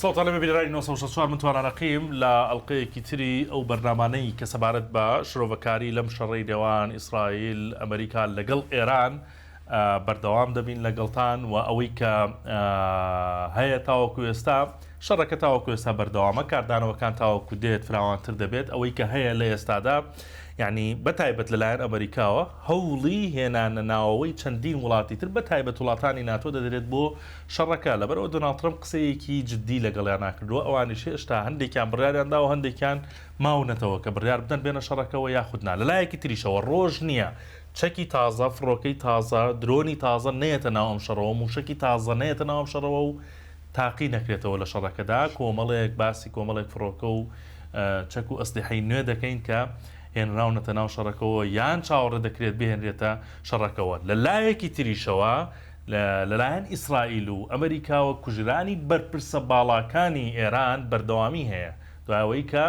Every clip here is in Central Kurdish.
صوت على ببینرانی 964 متوانە ڕقیم لە ئەڵلقەیەکی تری ئەو بەرنامانەی کە سەبارەت بە شرۆڤەکاری لەم شەڕەی نێوان ئیسرائیل ئەمریکا لەگەڵ ئێران بەردەوام دەبین لەگەڵتان و ئەوەی کە هەیە تاوەکو ئێستا شەڕەکە تاوەکو ئێستا بەردەوامە کاردانەوەکان تاوەکو دێت فراوانتر دەبێت ئەوەی کە هەیە لە ئێستادا یعنی بەتایبەت لەلایەن ئەمریکاوە هەوڵی هێنانە ناوەوەی چەندین وڵاتی تر بەتایبەت وڵاتانی ناتۆ دەدرێت بۆ شەڕەکە لەبەرەوە دۆناڵد ترەمپ قسەیەکی جددی لەگەڵیان ناکردووە ئەوانیش هێشتا هەندێکیان بڕیاریاندا و هەندێکیان ماونەتەوە کە بڕیار بدەن بێنە شەڕەکەەوە یاخودنا لەلایەکی تریشەوە ڕۆژ نییە چەکی تازە فڕۆکەی تازە درۆنی تازە نێتە ناو ئەم شەڕەوە موشکی تازە نێتە ناو ئەم شەڕەوە و تاقی نەکرێتەوە لە شەڕەکەدا کۆمەڵێک باسی کۆمەڵێک فڕۆکە و چەک و ئەسلحەی نوێ دەکەین کە هێنراونەتە ناو شەڕەکەەوە یان چاوەڕێ دەکرێت بهێنرێتە شەڕەکەەوە لەلایەکی تریشەوە لەلایەن ئیسرائیل و ئەمریکاوە کوژرانی بەرپرسە باڵاکانی ئێران بەردەوامی هەیە دوایەوەی کە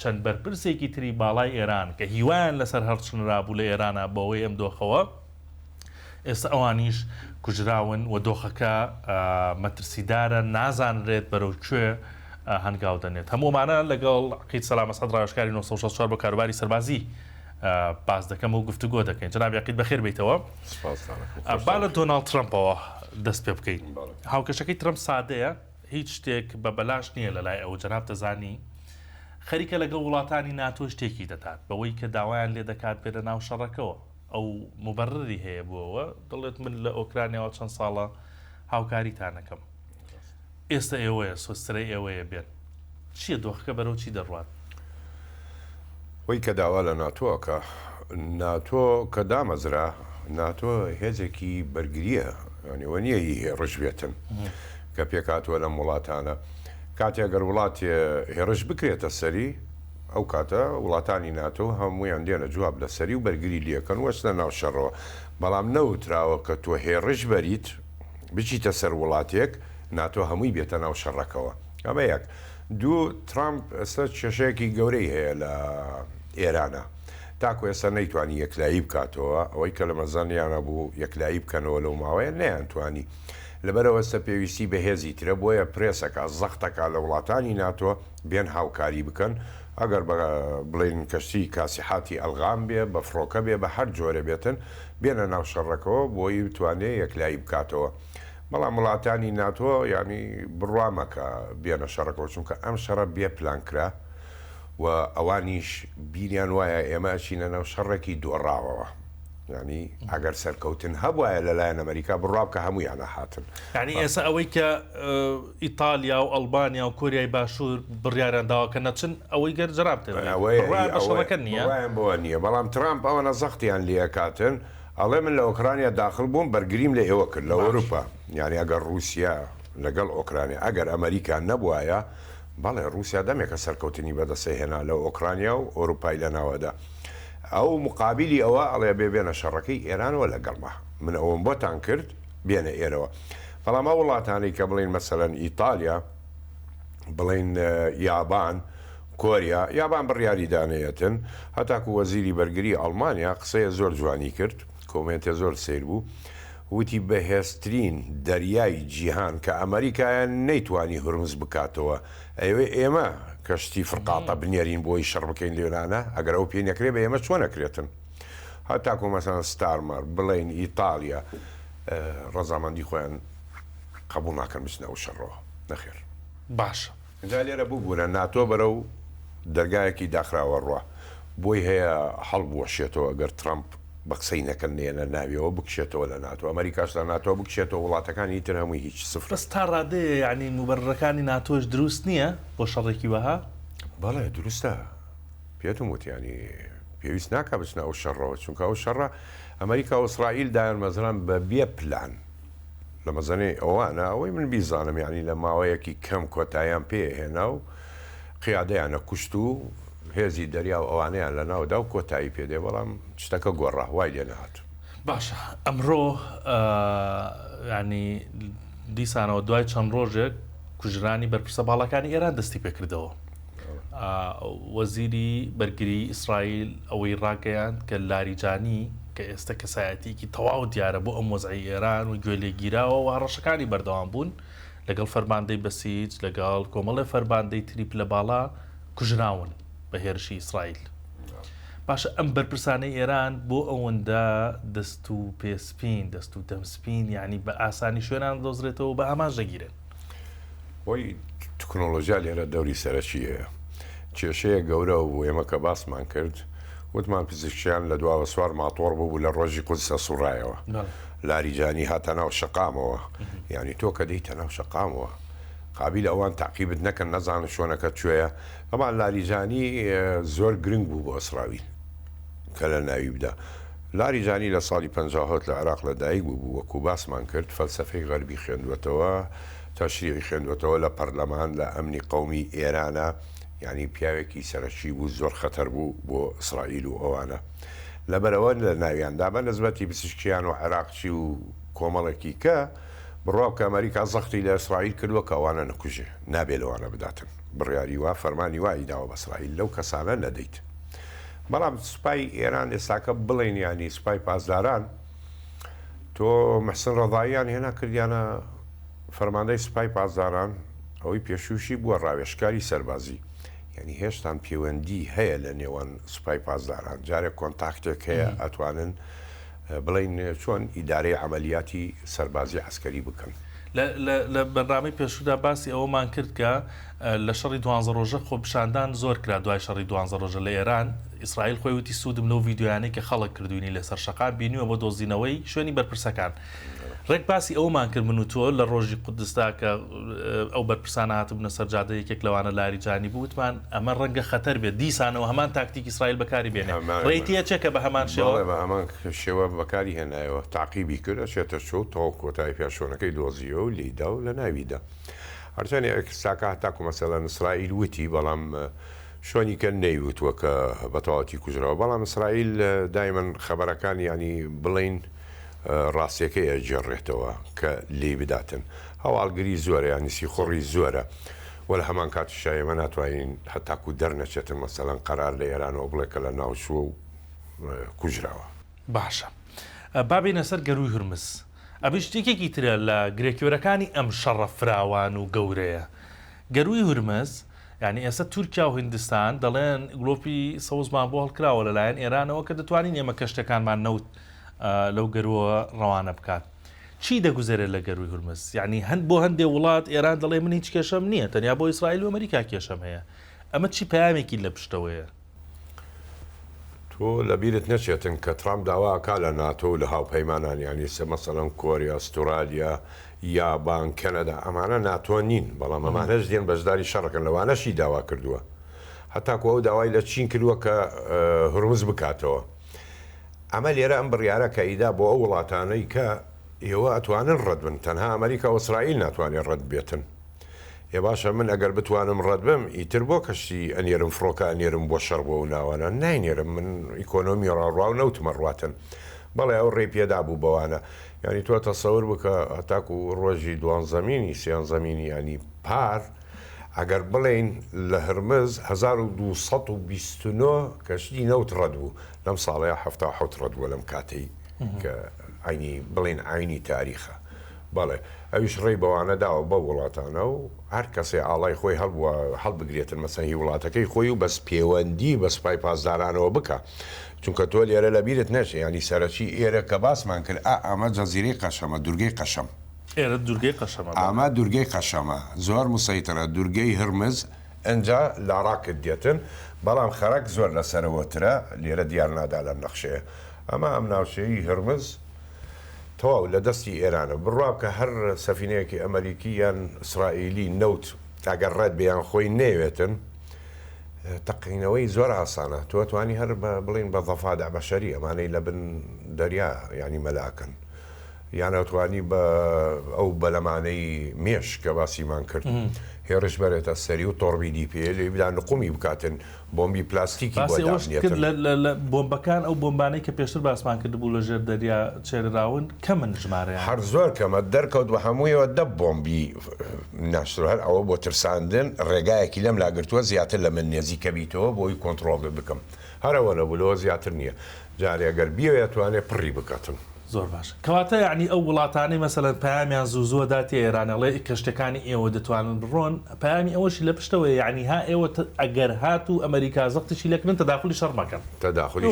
چەند بەرپرسێکی تری باڵای ئێران کە هیوایان لەسەر هەرچنرابوو لە ئێرانە بەوەی ئەم دۆخەوە ئێستا ئەوانیش کوژراون و دۆخەکە مەترسیدارە نازانرێت بەرەو کوێ هەنگاو دەنێت هەمومانە لەگەڵ عقید سەلام ئەسعەد ڕاوێژکاری 964 بۆ کاروباری سەربازی باس دەکەم و گفتوگۆ دەکەین جەناب عقید بەخێر بیتەوە با لە دۆناڵد ترەمپەوە دەست پێ بکەین هاوکەشەکەی ترەمپ سادەیە هیچ شتێک بە بەلاش نییە لەلای ئەو جەناب دەزانی خەریکە لەگەڵ وڵاتانی ناتۆ شتێکی دەدات بەوەی کە داوایان لێ دەکات بێرە ناو شەڕەکەەوە ئەو مبەرری هەیە بووەوە دەڵێت من لە ئۆکرانیاوە چەند ساڵە هاوکاریتانەکەم ئێستا ئێوەیە سۆسترەی ئێوەیە بێن چییە دۆخەکە بەرەو چی دەڕوات وەی کە داوا لە ناتۆکە ناتۆ کە دامەزرا ناتۆ هێزێکی بەرگریە ینیوە نییە هێڕش بێتن کە پێکاتوە لەم وڵاتانە کاتێک گەر وڵات هێڕش بکرێتە سەری ئەو کاتە وڵاتانی ناتۆ هەمویان دێنە جواب لە سەری و بەرگری لەکەن وەستە ناو شەڕەوە بەڵام نەوتراوە کە تۆ هێڕش بەریت بچیتە سەر وڵاتێک ناتۆ هەمووی بێتە ناو شەڕەکەەوە ئەمە یەک دوو ترامپ ئێستا کێشەیەکی گەورەی هەیە لە ئێرانە تاکو ئێستا نەیتوانی یەکلایی بکاتەوە ئەوەی کە لە مەزانیانە بوو یەکلایی بکەنەوە لەو ماوەیە نەیانتوانی لەبەرەوە ئێستا پێویستی بە هێزی ترە بۆیە پرێسەکە زەختەکە لە وڵاتانی ناتۆ بێن هاوکاری بکەن ئەگەر بڵین کەشتی کاسیحاتی ئەلغام بێ بە فڕۆکە بێ بە هەر جۆرە بێتن بێنە ناو شەڕەکەەوە بۆی بتوانێت یەکلایی بکاتەوە بەڵام وڵاتانی ناتۆ ینی بڕوامەکە بێنە شەڕەکەەوە چونکە ئەم شەڕە بێ پلانکرا و ئەوانیش بیریان وایە ئێمە چینە ناو شەڕێکی دۆڕاوەوە ینی ئەگەر سەرکەوتن هەبواە لەلایەن ئەمریکا بڕاب کە هەمویانە هاتن ینی ئێستا ئەوەی کە ئیتالیا و ئەلبانیا و کۆریای باشوور بڕیاریان داواکە نەچن ئەوەی گەر جەرابتەوەەکە نییە بۆ نییە بەڵام ترامپ ئەوەنە زەختیان لێکاتن ئەڵێ من لە ئۆکرانیا داخل بووم بەرگریم لە ئێوە کرد لە ئەوروپا یعنی ئەگەر رووسیا لەگەڵ ئۆکرانیا ئەگەر ئەمریکا نەبووایە بەڵێ رووسیا دەمێکە سەرکەوتنی بەدەسێ هێنا لە ئۆکرانیا و ئۆروپای لە ناوەدا ئەو مقابلی ئەوە ئەڵێ بێنە شەڕەکەی ئێرانەوە لەگەڵمە من ئەوم بۆتان کرد بێنە ئێرەوە بەڵام ئەو وڵاتانی کە بڵین مەسەلەن ئیتالیا بڵین یابان کۆریا یابان بڕیاری دانەیەتن هەتاکو وەزیری بەرگری ئەڵمانیا قسەیە زۆر جوانی کرد کۆمنتە زۆر سیر بوو وتی بەهێزترین دەریای جیهان کە ئەمریکایان نەیتوانی هورمز بکاتەوە ئەوێ ئێمە کەشتی فرقاتە بنێرین بۆی شەڕ بکەین لێرانە ئەگەر ئەو پێ نەکرێ بە ئێمە چۆن نەکرێتن هەتاکو مەسەن ستارمەر بڵین ئیتالیا ڕەزامەندی خۆیان قبول ناکەن بچنە ئەو شەڕەوە نەخێر باشە اینجا لێرە بووبوونە ناتۆ بەرە و دەرگایەکی داخراوە ڕوە بۆی هەیە هەڵبوەشێتەوە ئەگەر ترامپ بە قسەی نەکەنێنە ناویەوە بکشێتەوە لە ناتۆ ئەمریکاش لە ناتۆ بکشێتەوە وڵاتەکانی تر هەمووی هیچ سفر بەس تا ڕادەیە یعنی موبەرڕەکانی ناتۆش دروست نییە بۆ شەڕێکی وەها بەڵێ دروستە پێتم وتیانی پێویست ناکە بچنە ئەو شەڕەوە چونکە ئەو شەڕە ئەمریکا و ئیسرائیل دایان مەزران بە بێ پلان لە مەزانەی ئەوانە ئەوەی من بیزانم یعنی لە ماوەیەکی کەم کۆتاییان پێهێنا و قیادەیانە کوشت و هێزی دەریا و ئەوانەیان لە ناودا و کۆتایی پێدێ بەڵام شتەکە گۆڕا وای لێ نەهات باشە ئەمڕۆ ینی دیسانەوە دوای چەند ڕۆژێک کوژرانی بەرپرسە باڵەکانی ئێران دەستی پێکردەوە وەزیری بەرگری ئیسرائیل ئەوەی ڕاگەیان کە لاریجانی کە ئێستا کەسایەتێکی تەواو دیارە بۆ ئەم وەزعی ئێران و گوێ لێگیراوە و هەڕەشەکانی بەردەوام بوون لەگەڵ فەرماندەی بەسیج لەگەڵ کۆمەڵی فەرماندەی تریپ لە باڵا کوژراون بە هێرشی ئیسرائیل. باشە ئەم بەرپرسانەی ئێران بۆ ئەوەندە دەست و پێسپین دەست و دەمسپین یعنی بە ئاسانی شوێنان دۆزرێتەوە بە ئەمان ژەگیرن. وەی تکنۆلۆژیا لێرە دەوری سەرەکی هەیە کێشەیە گەورە و ئێمە کە باسمان کرد وتمان پزیشکیان لە دواوە سوار ماتۆڕ بوو لە ڕۆژی قودسە سوڕایەوە لاریجانی هاتە ناو شەقامەوە یعنی تۆ کە دەیتە ناو شەقامەوە قابل ئەوان تاقیبت نەکەن نەزانن شوۆنەکە کوێیە ئەمان لاریجانی زۆر گرنگ بوو بۆ ئیسرائیل کە لە ناوی بدا. لاریجانی لە ساڵی 50 لە عێراق لەدایک بوو وەکو باسمان کرد فەلسەفەی غەربی خوێندوێتەوە تەشریعی خوێندوێتەوە لە پەرلەمان لە ئەمنی قەومی ئێرانە یعنی پیاوێکی سەرەکی بوو زۆر خەتەر بوو بۆ ئیسرائیل و ئەوانە لەبەرەوە لە ناویاندا بە نسبەتی پزیشکیان و عێراقچی و کۆمەڵێکی کە بڕاو کە ئەمریکا زەختی لە ئیسرائیل کردووە کە ئەوانە نەکوژێ نابێ لەوانە بداتن بڕیاری وا فەرمانی وای داوە بە ئیسرائیل لەو کەسانە نەدەیت. بەڵام سوپای ئێران ئێستاکە بڵێن ینی سوپای پاسداران تۆ محسن ڕەضاییان هێنا کردیانە فەرماندەی سوپای پاسداران ئەوەی پێشوشی بووە ڕاوێژکاری سەربازی یعنی هێشتان پەیوەندی هەیە لە نێوان سوپای پاسداران جارێک کۆنتاکتێک هەیە ئەتوانن بڵین چۆن ئیدارەی عملیاتی سەربازی عسکەری بکەن. لە بەرنامەی پێشودا باسی ئەوەمان کرد کە لە شەڕی 12 ڕۆژە خۆپشاندان زۆر کرا دوای شەڕی 12 ڕۆژە لە ئێران ئیسرائیل خۆی وتی سوودم لەو ڤیددیویانەی کە خەڵک کردوینی لەسەر شەقام بینیوە بۆ دۆزینەوەی شوێنی بەرپرسەکان. ڕێک باسی ئەومان کرد من و تۆ لە ڕۆژی قودستا کە ئەو بەرپرسانە هاتبوونە سەرجادە یەکێک لەوانە لاریجانی بووتمان ئەمە ڕەنگە خەتەر بێت دیسانەوە هەمان تاکتیک ئیسرائیل بەکاری بێنێ ڕێیتە چێکە بە هەمان شێوە ئەمان شێوە بەکاری هێنایەوە تاقیبی کردە چێتە شۆ تەواو کۆتایی پێشۆنەکەی دۆزیەوە و لیدا و لە ناویدا هەرچەندی ئەکساکە هەتاکو مەسەلەن ئیسرائیل وتی بەڵام شۆنی کە نەیوتووە کە بەتەواتی کوژرەوە بەڵام ئیسرائیل دایمەن خەبەرەکانی ینی بڵین ڕاستیەکەی ئەجێڕێتەوە کە لێ بداتن هەواڵگری زۆرە یانیسی خۆڕی زۆرە وە لە هەمان کاتیشای ئێمە ناتوانین هەتاکو دەرنەچێتن مەسەلەن قەرار لە ئێرانەوە بڵێ کە لە ناوچووە و کوژراوە. باشە بابێنە سەر گەروی هورمز ئەبێ شتێکێکی ترە لە گرێکیۆرەکانی ئەم شەڕە فراوان و گەورەیە گەروی هورمز یعنی ئێستا تورکیا و هیندستان دەڵێن گڵۆپی سەوزمان بۆ هەڵکراوە لەلایەن ئێرانەوە کە دەتوانین ئێمە کەشتەکانمان نەوت لەو گەروە ڕەوانە بکات. چی دەگوزارێت لە گەروی هورمز؟ یعنی بۆ هەندێک وڵات ئێران دەڵێ من هیچ کێشەم نییە تەنیا بۆ ئیسرائیل و ئەمریکا کێشەم هەیە. ئەمە چی پەیامێکی لە پشتەوەیە؟ تۆ لەبیرت نەچێتن کە ترامپ داواکا لە ناتۆ و لە هاوپەیمانان ینی مەسەڵەن کۆریا ئەستورالیا یابان کەنەدا ئەمانە ناتۆ نین بەڵام ئەمانەش دێن بەشداری شەڕەکەن لەوانەشی داوا کردووە هەتاکو ئەو داوای لە چین کردووە کە هورمز بکاتەوە. ئەمە لێرە ئەم بڕیارە کە ئیدا بۆ ئەو وڵاتانەی کە ئێوە ئەتوانن ڕەت بن تەنها ئەمریکا و ئیسرائیل ناتوانێت ڕەت بێتن. ێ باشە من ئەگەر بتوانم ڕەت بم ئیتر بۆ کەشتی ئەنێرم فڕۆکە ئەنێرم بۆ شەڕ بۆ و ناوانە ناینێرم من ئیکۆنۆمی ڕاڕاو نەوتمە ڕاتن بەڵێ ئەو ڕێ پێدا بوو بەوانە ینی تۆ تەسەور بکە هەتاکو ڕۆژی دوان زەمینی سیان زەمینی ینی پار ئەگەر بڵێن لە هەرمز 1229 کەشتی نەوت ڕەت بوو لەم ساڵەیە 77 ڕەت بووە لەم کاتەی کە ئاینی بڵێن ئاینی تاریخە بەڵێ ئەویش ڕێی بەوانە داوە بە وڵاتانە و هەر کەسێ ئاڵای خۆی هەڵبووە هەڵبگرێتن مەسەهی وڵاتەکەی خۆی و بەس پەیوەندی بە سوپای پاسدارانەوە بکە چونکە تۆ لێرە لەبیرت نەچێ ینی سەرەکی ئێرە کە باسمان کرد ئەمە جەزیرەی قەشەمە دورگەی قەشەم ئێرە دورگەی قەشەمە ئەمە دورگەی قەشەمە زۆر موسەیترە دورگەی هرمز ئەنجا لاڕاکت دێتن بەڵام خەرک زۆر لەسەرەوەترە لێرە دیار نادا لەم نەخشەیە ئەمە ئەم ناوچەی هرمز تەواو لە دەستی ئێرانە بڕاب کە هەر سەفینەیەکی ئەمریکی یان ئیسرائیلی نەوت ئەگەر ڕەت بیان خۆی نەیوێتن تەقینەوەی زۆر ئاسانە تۆ توانی هەر بڵین بە ضەفادە بەشەری ئەمانەی لە بن دەریا ینی مەلاکن یان ئەتوانی بە ئەو بەلەمانەی مێش کە باسیمان کرد هێرش بەرێتە سەری و تۆڕبیدی پێ لێ بدا نقومی بکاتن بۆمبی پلاستیکی کرد لە بۆمبەکان ئەو بۆمبانەی کە پێشتر باسمان کرد بوو لە ژێر دەریا چێراون کەمن ژمارە هەر زۆر کەمە دەرکەوت بە هەموویەوە دە بۆمبی ناشتر هەر ئەوە بۆ ترساندن ڕێگایەکی لەم لاگرتووە زیاتر لە من نێزیکە بیتەوە بۆی کۆنتترۆڵ بکەم هەرەوە نەبوولەوە زیاتر نییە جارێگەر بیەوە توانێت پڕی بکاتن زۆر باش کەواتە یعنی ئەو وڵاتانی مەسەلەن پامیان زوو داتی ئێرانەڵێ کەشتەکانی ئێوە دەتوانن بڕۆن پامی ئەوەشی لە پشتەوە یعنی ها ئێوە ئەگەر هات و ئەمریکا زەختشی لەکردن تەداخلی شەڕ مەکەن تەداخلی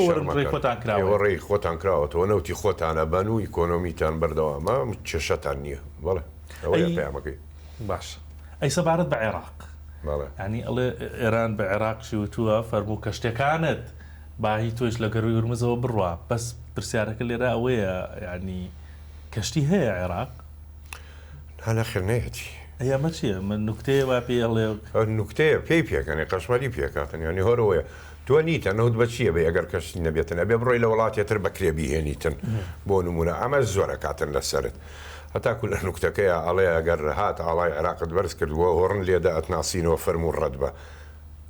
ڕێی خۆتان کراوەتەوە نەوتی خۆتانە بەن و ئیکۆنۆمیتان بەردەوامە کێشەتان نییە بەڵێ ئەوەی پامەکەی باش ئەی سەبارەت بە عێراق ینی ئەڵێ ئێران بە عێراقشی وتووە فەرموو کەشتەکانت باهی تۆش لە گەڕووی هورمزەوە بڕوە بەس پرسیارەکە لێرە ئەوەیە ینی کەشتی هەیە عێراق هەنە خێنەیەتی ئەمە چییە من نوکتەیە وا پێ ئەڵێ نوکتەیە پێی پێکەنی قەشمەری پێکاتن ینی هەرەوەیە تۆ نیتە نەوت بە چییە بە ئەگەر کەشتی نەبێتن ئەبێ بڕۆی لە وڵاتێتر بەکرێ بیهێنیتن بۆ نمونە ئەمە زۆرە کاتن لەسەرت هەتاکو لە نوکتەکەیە ئەڵێ ئەگەر هات ئاڵای عێراقت بەرز کردووە هۆڕن لێدا ئەتناسینەوە فەرموو ڕەت بە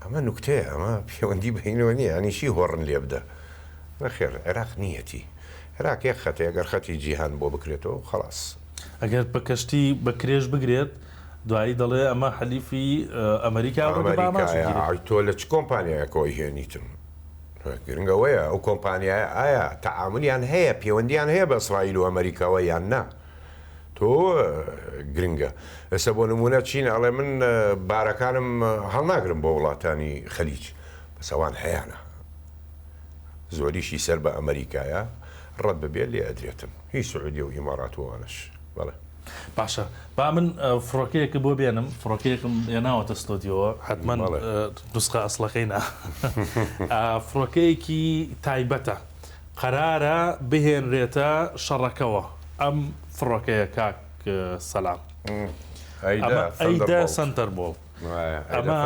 ئەمە نوکتەیە ئەمە پەیوەندی بینەوە نییە ئەنیشی هۆڕن لێ بدە نەخێر عێراق نیەتی عێراق یەک خەتە ئەگەر خەتی جیهان بۆ بکرێتەوە خلاص ئەگەر بە کەشتی بە کرێژ بگرێت دوایی دەڵێ ئەمە حەلیفی ئەمریکا تۆ لە چ کۆمپانیایەکەوەی هێنیتم گرنگەوەیە ئەو کۆمپانیایە ئایا تەعاملیان هەیە پەیوەندیان هەیە بە ئیسرائیل و ئەمریکاوە یان نا تۆ گرنگە ئێستا بۆ نمونە چین ئەڵێ من بارەکانم هەڵناگرم بۆ وڵاتانی خەلیج بەسەوان هەیەە زۆریشی سەر بە ئەمریکایە ڕەت ببێت لێ ئەدرێتن هیچ سعودی و ئیماراتوانش بەڵێ باشە با من فڕۆکەیەکە بۆ بێنم فڕۆکەیەکم هێناوەتە ستۆدیۆوە حتمما دوسقە ئەسڵەکەینا فڕۆکەیەکی تایبەتە قەرارە بهێنرێتە شەڕەکەوە ئەم فڕۆکەیە کاک سەلام ئەیدا سنتەربۆڵ ئەمە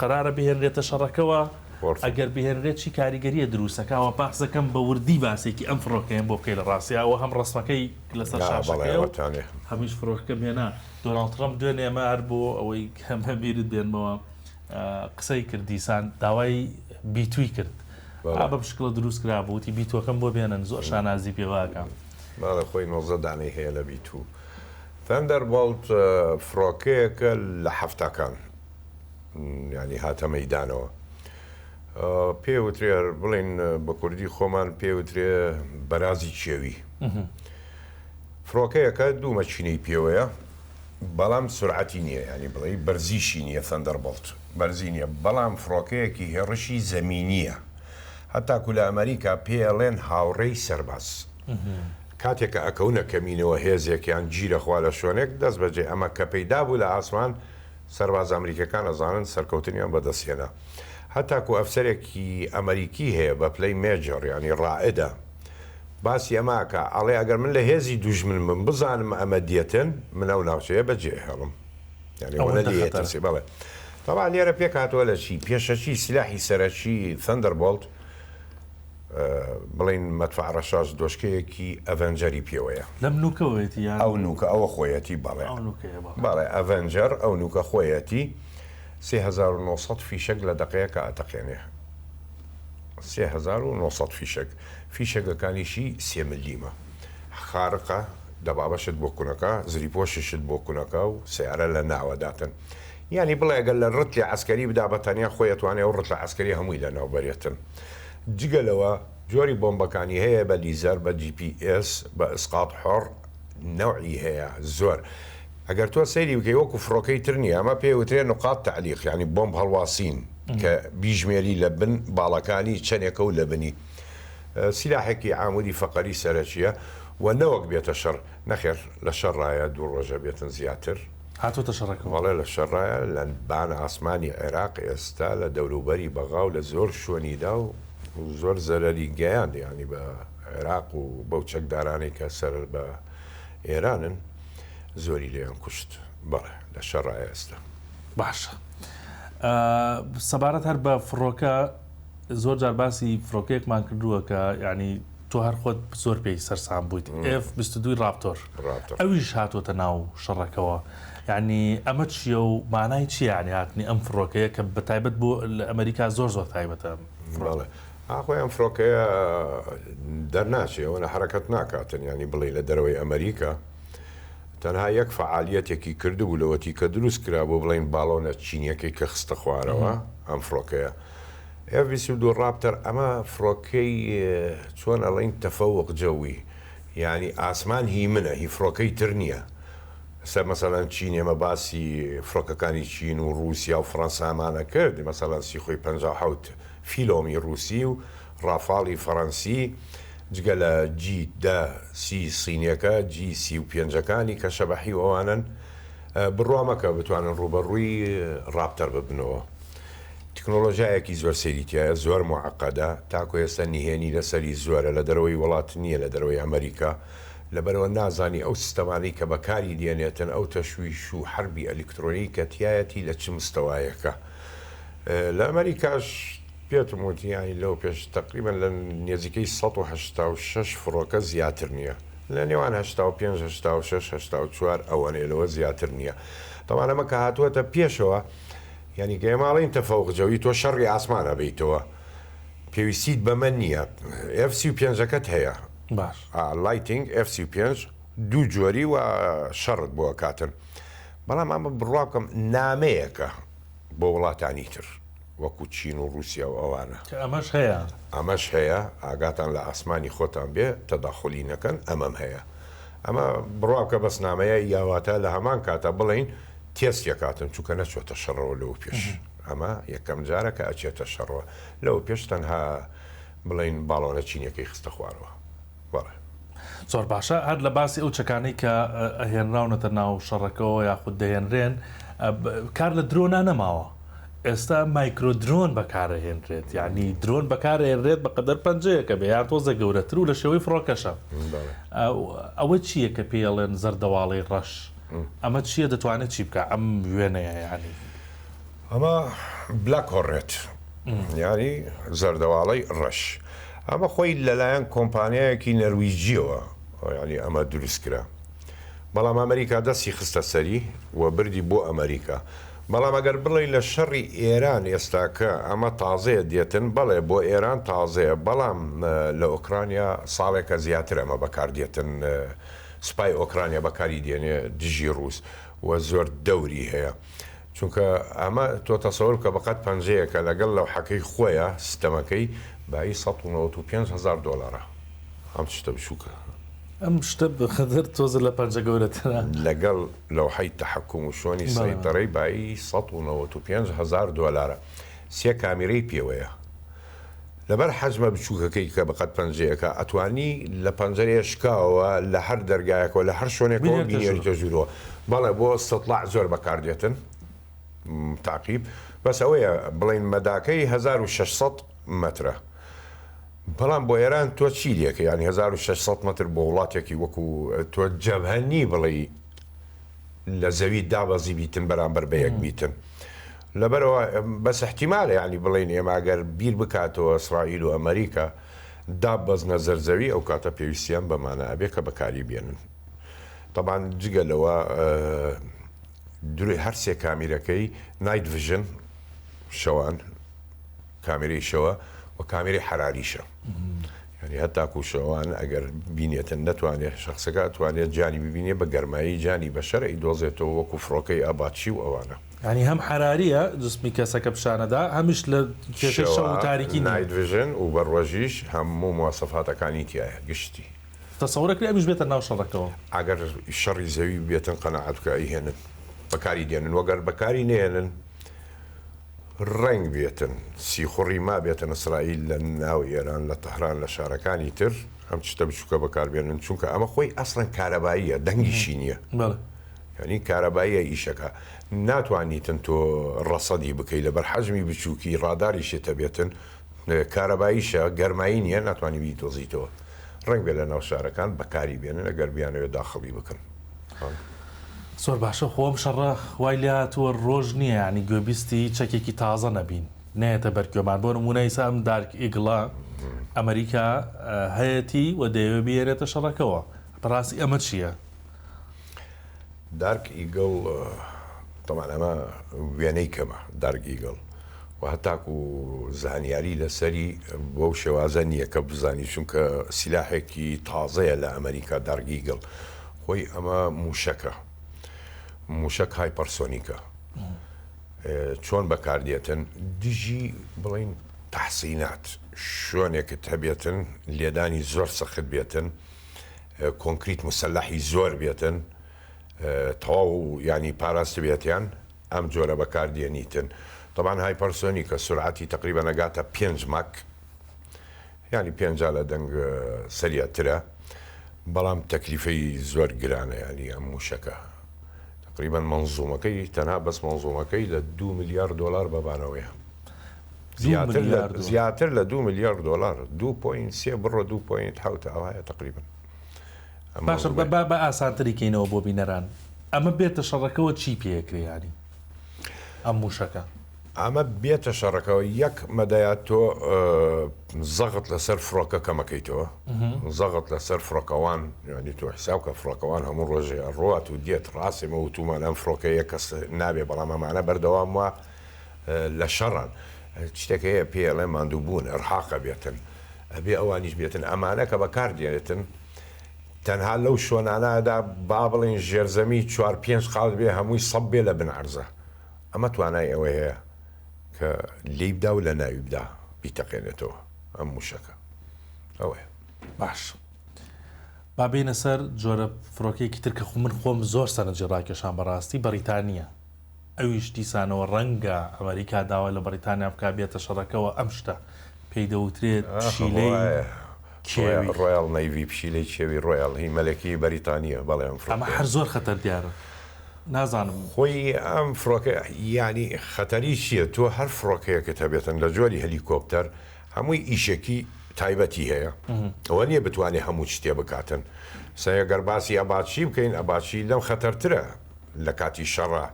قەرارە بهێنرێتە شەڕەکەوە ئەگەر بهێنرێت چی کاریگەریە دروستەکەەوە پاسەکەم بە وردی باسێکی ئەم فڕۆکەیان بۆ بکەی لە ڕاستیەوە هەم ڕستمەکەی لەسەر شاشەکەی هەمیش فڕۆکەکەم هێنا دۆناڵد ترەمپ دوێنێ ئەمە هەر بۆ ئەوەی هەمە بیرت بێنمەوە قسەی کردیسان داوای بیتوی کرد بە بشکڵە دروست کرا بووتی بیتوەکەم بۆ بێنن زۆر شانازی پێواکەم باڵە خۆی 90 دانەی هەیە لە بیتو تەندەربۆڵت فڕۆکەیەکە لە هەفتەکان ینی هاتە مەیدانەوە پێوترێ بڵین بە کوردی خۆمان پێوترێ بەرازی چێوی فڕۆکەیەکە دوو مەچینەی پێوەیە بەڵام سرعەتی نییە ینی بڵێ بەرزیشی نییە تەندەربۆڵت بەرزی نییە بەڵام فڕۆکەیەکی هێڕشی زەمینیە هەتاکو لە ئەمریکا پێڵێن هاوڕێی سەرباز کاتێکە ئەکەونە کەمینەوە هێزێکیان گیرەخوا لە شوێنێک دەست بەجێ ئەمە کە پەیدا بوو لە ئاسمان سەرباز ئەمریکەکان ئەزانن سەرکەوتنیان بەدەستێنە هەتاکو ئەفسەرێکی ئەمریکی هەیە بە پلەی مێجەڕ ینی ڕائدە باسی ئەماکە ئەڵێ ئەگەر من لە هێزی دوژمن من بزانم ئەمە دێتن منە و ناوچەیە بەجێ هەڵم ینی دێتەسی بڵێ تەوا لێرە پێک هاتووە لە چی پێشەچی سلاحی سەرەکی تەندەربۆڵت بڵین مەدفع ڕەشاش دۆشکەیەکی ئەڤەنجەری پێوەیە لەم نوکەوەیەتی ئەو نوکە ئەوە خۆیەتی بەڵێ بەڵێ ئەڤەنجەر ئەو نوکە خۆیەتی 3900 فیشک لە دقەیەکە ئەتەقێنێ 3900 فیشک فیشەکەکانیشی 3 ملیمە خارقە دەبابەشت بۆ کوونەکە زری پۆششت بۆ کوونەکە و سیارە لە ناوەداتن ینی بڵێ ئەگەر لە ڕەت لە عسکەری بدا بەتەنیا خۆیەتوانێ و ڕەت لە عسکەری هەمووی لە ناوبەرێتن جگەلەوە جۆری بۆمبەکانی هەیە بە لیزەر بە GPS بە ئسقات حۆڕ نەوعی هەیە زۆر ئەگەر تۆ سەیری بکەی وەکو فڕۆکەی ترنی ئەمە پێوترێن نقاط تعلیق ینی بۆمب هەڵواسین کە بیژمێری لە بن باڵەکانی چەندێکە و لە بنی سیلاحێکی عامودی فەقەری سەرەکیە و نەوەک بێتە شەڕ نەخێر لە شەڕایە دوو ڕۆژە بێتن زیاتر هاتوتە شەڕەکە وەڵێ لە شەڕایە لە بانە ئاسمانی عێراق ئێستا لە دەوروبەری بەغاو لە زۆر شوێنیدا و زۆر زەرەری گەیاند ینی بە عێراق و بەو چەکدارانی کە سەر بە ئێرانن زۆری لێیان کوشت بەڵێ لە شەڕایە ئێستا باشە سەبارەت هەر بە فڕۆکە زۆر جار باسی فڕۆکەیەکمان کردووە کە ینی تۆ هەر خۆت زۆر پێی سەرسام بوویت F-22 ڕاپتۆر ئەویش هاتوۆتە ناو شەڕەکەەوە یعنی ئەمە چیە و مانای چی ینی هاتنی ئەم فڕۆکەیە کە بەتایبەت بۆ لە ئەمریکا زۆر تایبەتە ئاخۆی ئەم فڕۆکەیە دەرناچێەوە لە حرەکەت ناکاتن ینی بڵێ لە دەرەوەی ئەمریکا تەنها یەک فعالیەتێکی کردبوو لەوەتی کە دروست کرا بۆ بڵین باڵۆنە چینیەکەی کە خستە خوارەوە ئەم فڕۆکەیە F-22 ڕاپتەر ئەمە فڕۆکەی چۆن ئەڵین تەفەوق جەوی یعنی ئاسمان هی منە هی فڕۆکەی تر نییە. سەر مەسەڵەن چین ئێمە باسی فڕۆکەکانی چین و رووسیا و فەڕەنسامانە کرد مەسەڵەن سیخۆی 57 فیلۆمی رووسی و ڕافاڵی فەڕەنسی جگە لە سی سینیەکە G35ەکانی کە شەبەحی ئەوانن بڕوامەکە بتوانن ڕوبەڕووی ڕابتەر ببنەوە. تکنۆلۆژیایەکی زۆر سەریتیایە زۆر معقەدە تاکو ئێستا نهێنی لەسەری زۆرە لە دەرەوەی وڵات نییە لە دەرەوەی ئەمریکا لەبەرەوە نازانی ئەو سیستەمانەی کە بەکاری دێنێتن ئەو تەشویش و حربی ئەلکترۆنی کە تایەتی لە چ مستەوایەکە لە ئەمریکاش پێتم وتیانی لەو پێش تقریبا لە نێزیکەی 186 فڕۆکە زیاتر نییە لە نێوان 85 86 84 ئەوەنێ لەوە زیاتر نییە. تەمان ئەمە کە هاتووەتە پێشەوە یعنی گەێماڵین تەفەوقجەوی تۆ شەڕی ئاسمانە بیتەوە پێویستیت بەمە نییە. F35ەکەت هەیە باش لایتنگ F35 دوو جۆری و شەڕت بۆ کاتن بەڵام ئەمە بڕوا بکەم نامەیەکە بۆ وڵاتانی تر وەکو چین و رووسیا و ئەوانە ئەمەش هەیە ئاگاتان لە ئاسمانی خۆتان بێ تەداخلی نەکەن ئەمەم هەیە ئەمە بڕواکە بەسنامەیە یاواتە لە هەمان کاتە بڵین تێستیەکاتن چووکە نەچۆتە شەڕەوە لەو پێش ئەمە یەکەم جارە کە ئەچێتە شەڕەوە لەو پێش تەنها بڵین باڵۆنە چینەکەی خستە خوارەوە. بەڵێ زۆر باشە هەر لە باسی ئەو چەکانەی کە هێنراونەتە ناو شەڕەکەەوە یاخود دەهێنرێن کار لە درۆنە نەماوە ئێستا مایکرۆ درۆن بەکارەهێنرێت یعنی درۆن بەکارهێنرێت بەقەدەر پەنجەیەکە بێ یان تۆزە گەورەتر و لە شێوەی فڕۆکەشە ئەوە چییە کە پێڵێن زەردەواڵی ڕەش ئەمە چییە دەتوانێت چی بکە ئەم وێنەیە ینی ئەمە بلاک هۆڕێت ینی زەردەواڵی ڕەش ئەمە خۆی لەلایەن کۆمپانیایەکی نەرویجیەوە ینی ئەمە دروستکرا بەڵام ئەمریکا دەستی خستە سەری و بردی بۆ ئەمریکا بەڵام ئەگەر بڵێ لە شەڕی ئێران ئێستاکە ئەمە تازەیە دێتن بەڵێ بۆ ئێران تازەیە بەڵام لە ئۆکرانیا ساڵێکە زیاتر ئەمە بەکاردێتن سوپای ئۆکرانیا بەکاری دێنێ دژی ڕووس و زۆر دەوری هەیە چونکە ئەمە تۆ تەسەوەر کە بەقەت پەنجەیەکە لەگەڵ لەو حەکەی خۆیە سیستەمەکەی بای $195,000 ئەم شتە بچووکە ئەم شتە بەخەدەر تۆزە لە پەنجە گەورەترە لەگەڵ لەو حەی تەحەکوم و شۆنی سەیطەرەی بای $195,000 سێ کامیرەی پێوەیە لەبەر حەجمە بچووکەکەی کە بەقەت پەنجەیەەکە ئەتوانی لە پەنجەرێ شکاوە لە هەر دەرگایەکەوە لە هەر شوێنێکەوە بینێریتە ژوورەوە بەڵێ بۆ استطلاع زۆر بەکاردێتن تاقیب بەس ئەوەیە بڵین مەداکەی 1600 مەترە بەڵام بۆ ئێران تۆ چی لێکە ینی 1600 متر بۆ وڵاتێکی وەکو تۆ جەبهەنی بڵی لە زەوی دابەزی بیتن بەرامبەر بە یەک بیتن لەبەرەوە بەس احتیمالە ینی بڵین ئێماگەر بیر بکاتەوە ئیسرائیل و ئەمریکا دابەزنە زەرزەوی ئەو کاتە پێویستیان بەمانە ئەبێ کە بەکاری بێنن طبعاً جگە لەوە هەر سێ کامیرەکەی نایت ڤژن شەوان کامیرەی شەوە و کامیرەی حراریشە ینی هەتاکو شەوان ئەگەر بینێتن نەتوانێت شخصەکە توانێت جانی ببینێ بە گەرمایی جانی بەشەر ئیدۆزێتەوە وەکو فڕۆکەی ئاباچی و ئەوانە ینی هەم حراریە جسمی کەسەکە پیشانەدا هەمیش لە شەو تاریکی نایت ڤژن و بەڕۆژیش هەموو مواسەفاتەکانی تایە گشتی تەسەوڕەکری ئەمیش بێتە ناو شەڕەکەەوە ئەگەر شەڕی زەوی بێتن قەنەعەتکە ئەیهێنن بەکاری دێنن وەگەر بەکاری نێنن ڕنگ بێتن سیخوڕی ما بێتن ئیسرائیل لە ناو ئێران لە تەهران لە شارەکانی تر ئەم چتە بچووکە بەکاربێنن چونکە ئەمە خۆی ئەسڵەن کارەباییە دەنگیشی نییە ینی کارەباییە ئیشەکە ناتوانیتن تۆ ڕەسەدی بکەیت لەبەر حەجمی بچووکی ڕاداری شێتە بێتن کارەباییشە گەرمایی نییە ناتوانانی بی تۆزیتەوە ڕنگ بێ لە ناو شارەکان بەکاری بێنن ئەگەر بیانەوێت داخڵی بکەن. زۆر باشە خۆم شەڕە وای لاتوە ڕۆژ نییە ینی گوێبیستی چەکێکی تازە نەبین نێتە بەرگوێمان بۆ نمونەی سام دارک ئیگڵا ئەمریکا هەیەی و دەیەوێ بێرێتە شەڕەکەەوە بەڕاستی ئەمە چییە؟ دارک ئیگڵ تەمان ئەمە وێنەی کەمە دارک ئیگڵ و هەتاکو زانیاری لەسەری بۆ شێوازە نییە کە بزانی چونکە سیلاحێکی تازەیە لە ئەمریکا دارک ئیگڵ خۆی ئەمە موشەکە موشک هایپەرسۆنیکە چۆن بەکاردێتن دژی بڵین تەحسینات شوێنێکت هەبێتن لێدانی زۆر سەخت بێتن کۆنکریت مسلحی زۆر بێتن تەواو ینی پاراست بێتیان ئەم جۆرە بەکاردێنیتن طبعا هایپەرسۆنی کە سرعتی تقریبا نەگاتە 5 ماک ینی 5 لە دەنگ سەریعترە بەڵام تەکلیفەی زۆر گرانە ینی ئەم موشەکە تقریبا منزومەکەی تەنها بەس منزومەکەی لە 2 میلیارد دلار بەبانەوەیە زیاتر لە 2 میلیارد دلار 2.3 بڕۆ 2.7 ئەوایە تقریبا باشە بە ئاسانتری کەینەوە بۆ بینەران ئەمە بێتە شەڕەکەەوە چی پێکرێیانی ئەم موشەکە ئەمە بێتە شەڕەکەەوە یەک مەدایات تۆ زەغت لەسەر فڕۆکە کەمەکەیتەوە زەغت لەسەر فڕۆکەوان ینی تۆ حساب کە فڕۆکەوان هەموو ڕۆژێ ڕۆات و دێت ڕاستێمە وتومان ئەم فڕۆکە یە کەس نابێ بەڵام ئەمانە بەردەوام وە لە شەڕان شتێکەیە پێڵێ ماندووبوون ئەرحاقە بێتن ئەبێ ئەوانیش بێتن ئەمانە کە بەکاردێنێتن تەنها لەو شۆنانەدا با بڵێن ژێرزەمی 4-5 قاڵ بێ هەمووی سەب بێ لە بنعرزە ئەمە توانای ئەوە هەیە کە لێی بدا و لە ناوی بدا بیتەقێنێتەوە ئەم موشەکە ئەوەیە باش با بێنە سەر جۆرە فڕۆکەیەکی تر کە من خۆم زۆر سەرنجی ڕاکێشان بەڕاستی بەریتانیە ئەویش دیسانەوە ڕەنگە ئەمریکا داوای لە بەریتانیا بکا بێتە شەڕەکەەوە ئەم شتە پێی دەوترێت پشیلەی ڕۆیال نەیوی پشیلەی چێوی ڕۆیال هی مەلەکی بەریتانیە بەڵێ ئەمە هەر زۆر خەتەر دیارە نازانم خۆی ئەم فڕۆکە ینی خەتەری چییە تۆ هەر فڕۆکەیەکت هەبێتن لە جۆری هەلیکۆپتەر هەمووی ئیشێکی تایبەتی هەیە ئەوە نییە بتوانێت هەموو شتێ بکاتن سەگەر باسی ئەباچی بکەین ئەباچی لەم خەتەرترە لە کاتی شەڕە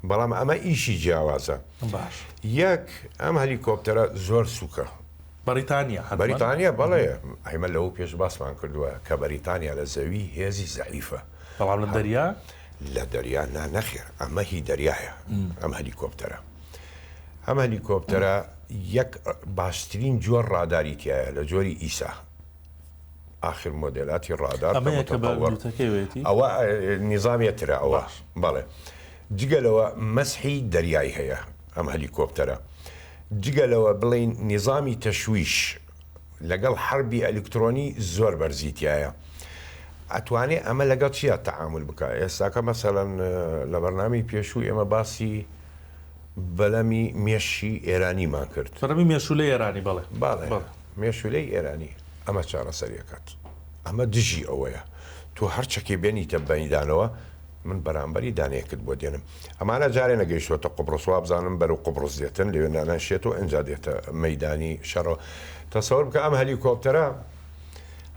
بەڵام ئەمە ئیشی جیاوازە باش یەک ئەم هەلیکۆپتەرە زۆر سووکە بەریتانیا بەڵێ ئەمە لەو پێش باسمان کردووە کە بەریتانیا لە زەوی هێزی زەعیفە بەڵام لە دەریا لە دەریا نەخێر ئەمە هی دەریایە ئەم هەلیکۆپتەرە ئەم هەلیکۆپتەرە یەک باشترین جۆر ڕاداریتیایە لە جۆری ئیسا آخر مۆدێلاتی ڕادار ئەوە نیزامێترە ئەوە بەڵێ جگەلەوە مەسحی دەریای هەیە ئەم هەلیکۆپتەرە جگەلەوە بڵین نیزامی تەشویش لەگەڵ حربی ئەلکترۆنی زۆر بەرزیتیایە ئەتوانێت ئەمە لەگەڵ چیە تەعامل بکە ئێستاکە مەسەڵەن لە بەرنامی پێشووی ئێمە باسی بەلەمی مێشی ئێرانیمان کرد بەڵەمی مێشولەی ئێرانی بەڵێ مێشولەی ئێرانی ئەمە چارەسەریەکەت ئەمە دژی ئەوەیە تۆ هەرچەکێ بێنیتە بەنیدانەوە من بەرامبەری دانەیەکت بۆ دێنم ئەمانە جارێ نەگەیشتوتە قوبڕس وابزانم بەرەو قوبڕس دێتن لەوێ نانەشێت و ئەنج دێتە مەیدانی شەڕەوە تەسەوەر بکە ئەم هەلیکۆپتەرە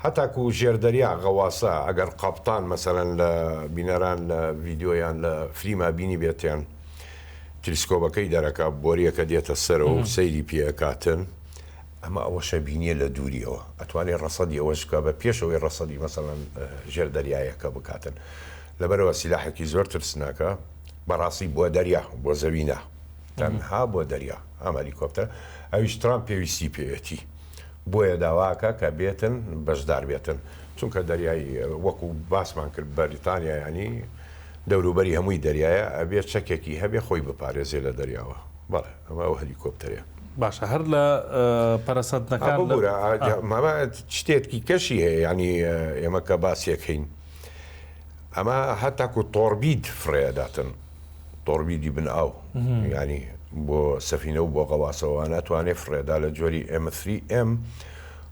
هەتاکو ژێردەریا غەواسە ئەگەر قاپتان مەسەرەن لە بینەران لە ڤیددیۆیان لە فلیما بینی بێتیان تلیسکۆبەکەی دەرەکە بۆریەکە دێتە سەرەوە و سەیری پێکاتن ئەمە ئەوە شەبینیە لە دووریەوە ئەتوانێت ڕەسەدی ئەوەشکە بە پێشەوەی ڕەسەدی مەسەڵەن ژێردەریایەکە بکاتن لەبەرەوە سیلاحێکی زۆر ترسناکە بەڕاستی بۆ دەریا بۆ زەوینە تەنها بۆ دەریا ئەم هەلیکۆپتەر ئەویش ترامپ پێویستی پێوێتی بۆیە داواکە کە بێتن بەشدار بێتن چونکە دەریای وەکو باسمان کرد بەریتانیا ینی دەوروبەری هەمووی دەریایە ئەبێت چەکێکی هەبێ خۆی بپارێزێ لە دەریاوە بەڵێ ئەمە ئەو هەلیکۆپتەرێ باشە هەر لە پەرەسەندنەکان مامە شتێکی کەشی هەیە ینی ئێمە کە باسیەکەین ئەمە هەتاکو تۆربید فرێداتن تۆربیدی بن ئاو ینی بۆ سەفینە و بۆ غەواسەوە ناتوانێت فرێدا لە جۆری M3M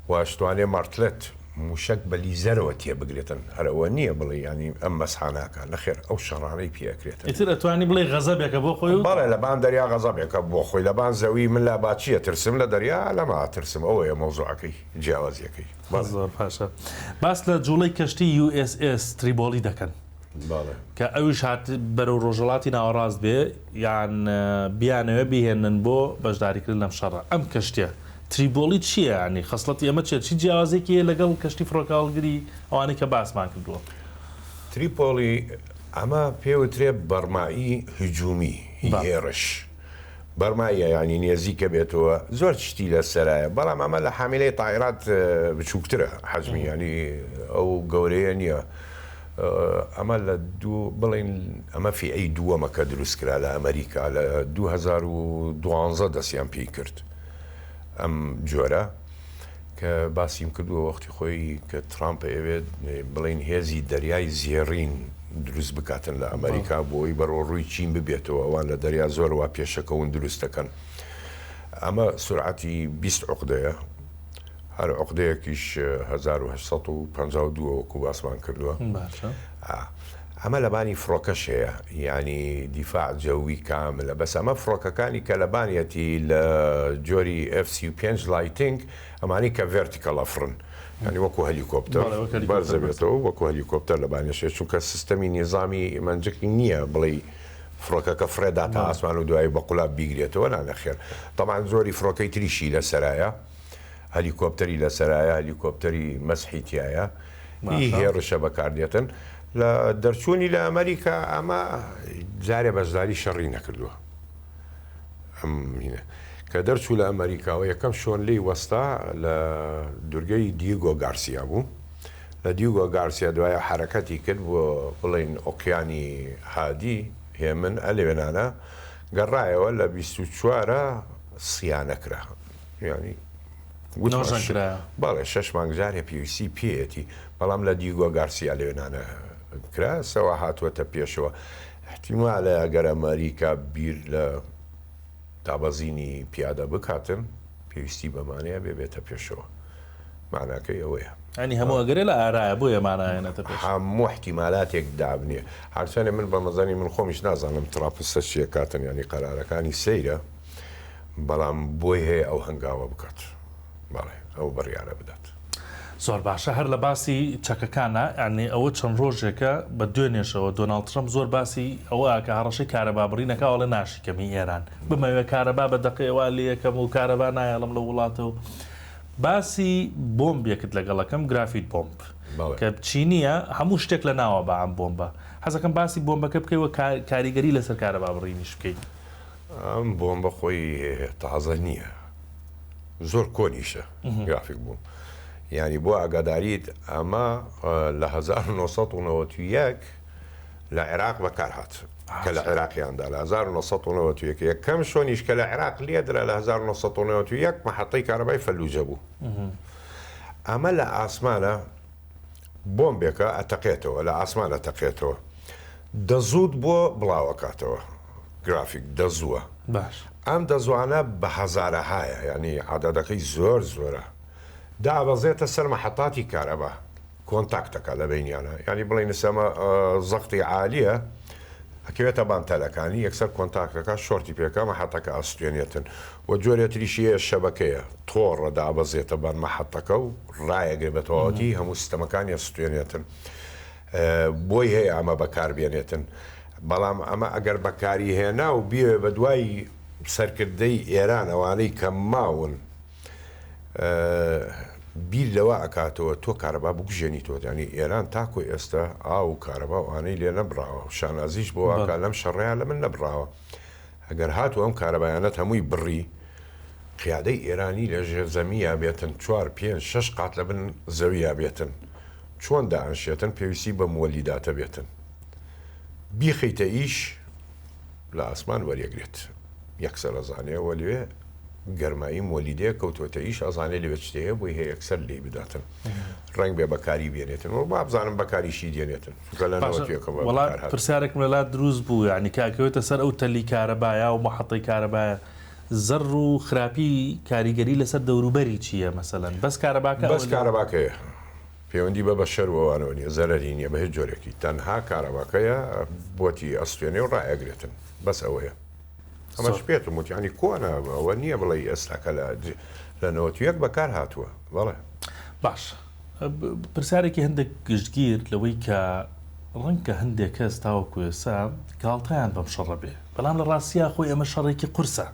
واشتوانێ مارتلێت موشک بە لیزەرەوە تێبگرێتن هەرەوە نییە بڵێ ینی ئەم مەسحاناکە نەخێر ئەو شەڕانەی پێکرێتن ئیتر ئەتوانی بڵێ غەزەبێکە بۆ خۆی بەڵێ لەبان دەریا غەزەبێکە بۆ خۆی لەبان زەوی من لە باچیە ترسم لە دەریا لەما ترسم ئەوەیە مۆزوعەکەی جیاوازیەکەی زۆر پاشە باس لە جوڵەی کەشتی USS تریبۆلی دەکەن کە ئەویش هات بەرەو ڕۆژەڵاتی ناوەڕاست بێ یان بیانەوە بهێنن بۆ بەشداریکردن لەم شەڕە ئەم کەشتە تریبۆلی چییە ینی خەسڵەتی ئەمە چێت چی جیاوازێکی لەگەڵ کەشتی فڕۆکاڵگری ئەوانەی کە باسمان کردووە تریپۆلی ئەمە پێوترێ بەرمایی هجومی هێرش بەرمایە ینی نێزیکە بێتەوە زۆر شتی لە سەرایە بەڵام ئەمە لە حاملەی تایرات بچووکترە حەجمی ینی ئەو گەورەیە نییە ئەمە لە دوو بڵین ئەمە فیعی دووەمەکە دروستکرا لە ئەمریکا لە 2012 دەستیان پێی کرد ئەم جۆرە کە باسیم کردووە وەختی خۆی کە ترامپ ئەوێت بڵین هێزی دەریای زیێڕین دروست بکاتن لە ئەمریکا بۆی بەڕۆڕووی چین ببێتەوە ئەوان لە دەریا زۆر وا پێشەکەون دروست دەکەن ئەمە سورعەتی 20 عقدەیە هەر عقدەیەکیش 1852 وەکو باسمان کردووە ئەمە لەبانی فڕۆکەش هەیە ینی دیفاع جەوی کاملە بەس ئەمە فڕۆکەکانی کە لەبانیەتی لە جۆری F-35 لایتنگ ئەمانی کە ڤێرتیکەڵ ئەفرن ینی وەکو هەلیکۆپتەر بەرزە بێتەوە وەکو هەلیکۆپتەر لەبانیشێ چونکە سیستەمی نیزامی مەنجقی نییە بڵێ فڕۆکەکە فرێدا تا ئاسمان و دوایی بە قوڵاب بیگرێتەوە نانەخێر تەمان زۆری فڕۆکەی تریشی لەسەرایە هەلیکۆپتەری لەسەرایە هەلیکۆپتەری مەسحیتایە هی هێڕشە بەکاردێتن لە دەرچوونی لە ئەمریکا ئەمە جارێ بەشداری شەڕی نەکردووە ئەمینە کە دەرچوو لە ئەمریکاوە یەکەم شۆن لی وەستا لە دوورگەی دیگۆ گارسیا بوو لە دیگۆ گارسیا دوایە حرەکەتی کرد بۆ بڵین ئۆقیانی هادی هێمن ئەلێوێنانە گەڕایەوە لە 24 سیانەکرا ینی بەڵێ 6 مانگ جارێ پێویستی پێەتی بەڵام لە دیگۆ گارسیا لێوێنانە کرا سەوا هاتووەتە پێشەوە احتیمالە ئەگەر ئەمریکا بیر لە دابەزینی پیادە بکاتن پێویستی بەمانەیە بێتە پێشەوە معناکەی ئەوەیە ئەنی هەموو ئەگەرێ لە ئارایە بۆ ئێمانایەنێتە پێش هەموو احتیمالاتێک دابنێ هەرچەنێ من بە مەزانی من خۆمیش نازانم تراپستە چیە کاتن ینی قەرارەکانی سەیرە بەڵام بۆی هەیە ئەو هەنگاوە بکات بەڵێ ئەو بڕیارە بدات زۆر باشە هەر لە باسی چەکەکانە ئەنی ئەوە چەند ڕۆژێکە بە دوێنێشەوە دۆناڵد ترەمپ زۆر باسی ئەوە کە هەڕەشەی کارەبابڕینەکەەوە لە ناشیکەمی ئێران بمەوێ کارەبا بە دقیقەوە لە یەکەم و کارەبا نایەڵم لە وڵاتەوە باسی بۆمبێکت لەگەڵەکەم گرافیت بۆمب کە چینیە هەموو شتێک لە ناوە بە ئەم بۆمبە حەزەکەم باسی بۆمبەکە بکەیەوە کاریگەری لەسەر کارەبابڕینیش بکەیت ئەم بۆمبە خۆی تازە نییە زۆر کۆنیشە گرافیک بووم ینی بۆ ئاگاداریت ئەمە لە 1991 لە عێراق بەکارهات کە لە عێراقیاندا لە 1991 یەکەم شۆنیش کە لە عێراق لێدرا لە 1991 مەحەطەی کارەبای فەلوجە بوو ئەمە لە ئاسمانە بۆمبێکە ئەتەقێتەوە لە ئاسمانە تەقێتەوە دەزوود بۆ بڵاوەکاتەوە گرافیک دەزووە باش ئەم دەزوانە بە هەزارەهایە ینی عەدەدەکەی زۆر زۆرە دابەزێتە سەر مەحەطاتی کارەبا کۆنتاکتەکە لە بینیانە ینی بڵێن سەمە زەختی عالیە ئەکەوێتە بانتەلەکانی یەکسەر کۆنتاکتەکە شۆرتی پێکە مەحەتەکە ئەستوێنێتن و جۆرێتریشیە شەبەکەیە تۆڕە دابەزێتە بەر مەحەتەکە و ڕایەگرێتەوەتی هەموو سیستەمەکانی ئەستوێنێتن بۆی هەیە ئەمە بەکاربێنێتن بەڵام ئەمە ئەگەر بەکاری هێنا و بیێ بە دوای سەرکردەی ئێران ئەوانەی کە ماون بیر لەوە ئەکاتەوە تۆ کارەبا بگوژێنی تۆ ینی ئێران تاکۆی ئێستا ئاو کارەبا وانەی لێ نەبراوە شانازیش بۆ واکە لەم شەڕەیان لە من نەبراوە ئەگەر هاتووە ئەم کارەبایانەت هەمووی بڕی قیادەی ئێرانی لە ژێر زەمیە بێتن 4 5 6 قات لە بن زەویە بێتن چۆن داهێنشێتن پێویستی بە مۆلیداتە بێتن بیخەیتە ئیش لە ئاسمان وەریەگرێت یەکسەر ئەزانەیەوە لێ گەرمایی مۆلیدەیە کەوتوەتە ئیش ئەزانێ لێوێت شتەیە بۆی هەیە یەکسەر لێ بداتن ڕنگ بێ بەکاری بێنێتن و بابزانم بەکاریشی دێنێتن وڵات پرسیارێکم لەلات دروست بوو یعنی کاکەوێتە سەر ئەو تەلی کارەبایە و مەحەطەی کارەبایە زەڕ و خراپی کاریگەری لەسەر دەوروبەری چییە مەسەلەن بەس کارەباکە بەس کارەباکەیە پەیوەندی بە بەشەروەوانەوە نیە زەرەری نییە بە هیچ جۆرێکی تەنها کارەباکەیە بۆتی ئەستوێنێ و ڕائەگرێتن بەس ئەوەیە ئەمەش پێتم وتیانی کۆنە ئەوە نییە بڵێ ئێستاکە لە 91 بەکار هاتووە بەڵێ باش پرسیارێکی هەندێک گشتگیر لەوەی کە ڕەنگە هەندێک کەس تاوەکو ئێستا گاڵتەیان بەم شەڕە بێ بەڵام لە ڕاستیە خۆی ئەمە شەڕێکی قورسە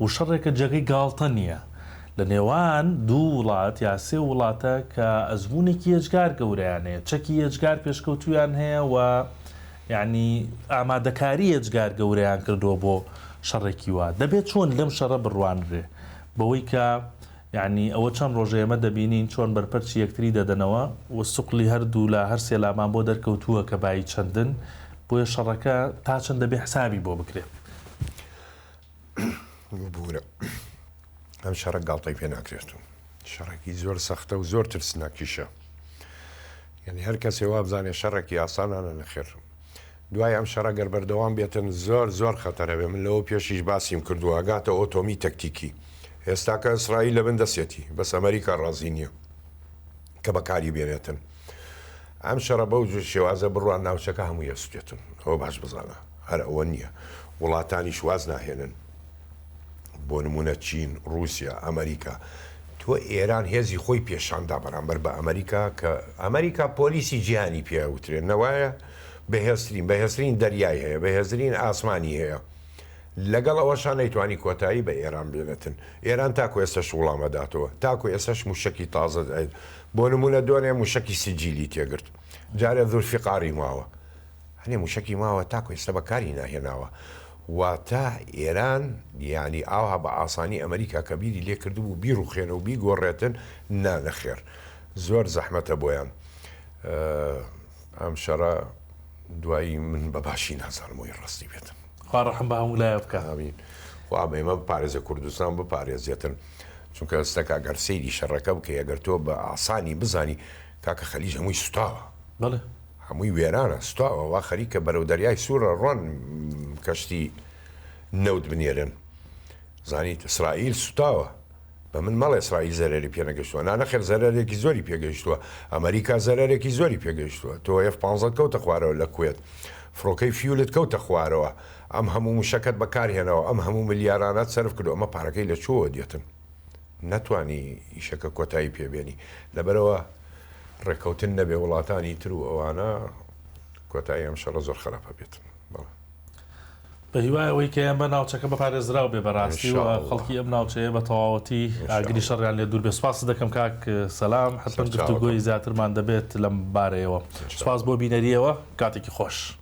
و شەڕێکە جێگەی گاڵتە نییە لە نێوان دوو وڵات یا سێ وڵاتە کە ئەزمونێکی یەجگار گەورەیانەیە چەکی یەجگار پێشکەوتویان هەیە و یعنی ئامادەکاری یەجگار گەورەیان کردووە بۆ شەڕێکی وا دەبێت چۆن لەم شەڕە بڕوانرێ بەوەی کە یعنی ئەوە چەند ڕۆژەیە ئێمە دەبینین چۆن بەرپەرچی یەکتری دەدەنەوە و سوقلی هەردوو لە هەر سێلامان بۆ دەرکەوتووە کە بای چەندن بۆیە شەڕەکە تا چەند دەبێ حسابی بۆ بکرێت بورە ئەم شەڕە گاڵتەی پێ ناکرێتون شەڕێکی زۆر سەختە و زۆر ترسناکیشە. یعنی هەر کەسێ وا بزانێ شەڕێکی ئاسانانە نەخێر. دوای ئەم شەڕە گەر بەردەوام بێتن زۆر خەتەرەبێ. من لەوە پێشیش باسیم کردووە ئەگاتە ئۆتۆمی تەکتیکی. ئێستا کە ئیسرائیل لە بندەسێتی بەس ئەمریکا ڕازی نییە کە بەکاری بێنێتن. ئەم شەڕە بەو شێوازە بڕوان ناوچەکە هەموو یەسوێتن. ئەوە باش بزانە هەر ئەوە نییە. وڵاتانی شواز ناهێنن بۆ نمونە چین، رووسیا، ئەمریکا. تۆ ئێران هێزی خۆی پێشاندا بەرامبەر بە ئەمریکا کە ئەمریکا پۆلیسی جیهانی پێوترێن نەوایە بەهێزترین دەریای هەیە، بەهێزترین ئاسمانی هەیە. لەگەڵ ئەوەشان نەیتوانی کۆتایی بە ئێران بێنێتن. ئێران تاکو ئێستش وڵامەداتەوە، تاکو ئێستش موشکی تازە دایت. بۆ نمونە دۆنێ موشکی سجیلی تێگرت. جارێ زولفیقاری ماوە. هەنێ موشکی ماوە تاکو ئێستا بەکاری ناهێناوە. واتە ئێران یعنی ئاوا بە ئاسانی ئەمریکا کە بیری لێ کردبوو بیر و خێنە و بیگۆڕێتن نانەخێر. زۆر زەحمەتە بۆیان. ئەم شەڕە دوایی من بە باشی نازانمەوەی ڕاستی بێتم. خوا ڕەحم بە هەموو لایە بکە. ئامین. خوا ئێمە بپارێزە کوردستان بپارێزێتن. چونکە ئێستاکە گەر سەیری شەڕەکە بکە ئەگەر تۆ بە ئاسانی بزانی کاکە خەلیج هەمووی سوتاوە. بەڵێ. هەمووی وێرانە سوتاوە وا خەریکە بەرەو دەریای سوورە ڕۆن کەشتی نەوت بنێرن. زانیت ئیسرائیل سوتاوە. بە من مەڵێ ئیسرائیل زەرێری پێ نەگەشتووە. نانەخێر زەرێکی زۆری پێگەیشتووە. ئەمریکا زەرێکی زۆری پێگەیشتووە. تۆ F-15 کەوتە خوارەوە لە کوێت. فڕۆکەی فیولت کەوتە خوارەوە. ئەم هەموو موشەکەت بەکارهێنەوە ئەم هەموو ملیارانات سەرف کردو ئەمە پارەکەی لە چۆوە دێتن. نەتوانی ئیشەکە کۆتایی پێبێنی. لەبەرەوە ڕێکەوتن نەبێ وڵاتانی تر و ئەوانە کۆتایی ئەم شەڕە زۆر خراپە بێتن. بە هیوای ئەوەی کە ئەم بە ناوچەکە بەپارێزراو بێ بەڕاستی و خەڵکی ئەم ناوچەیە بە تەواوەتی ئاگری شەڕیان لێ دوور بێ. سوپاس دەکەم کاک سەلام. حتمەن گفتوگۆی زیاترمان دەبێت لەم بارەیەوە. سوپاس بۆ بینەریەوە کاتێکی خۆش.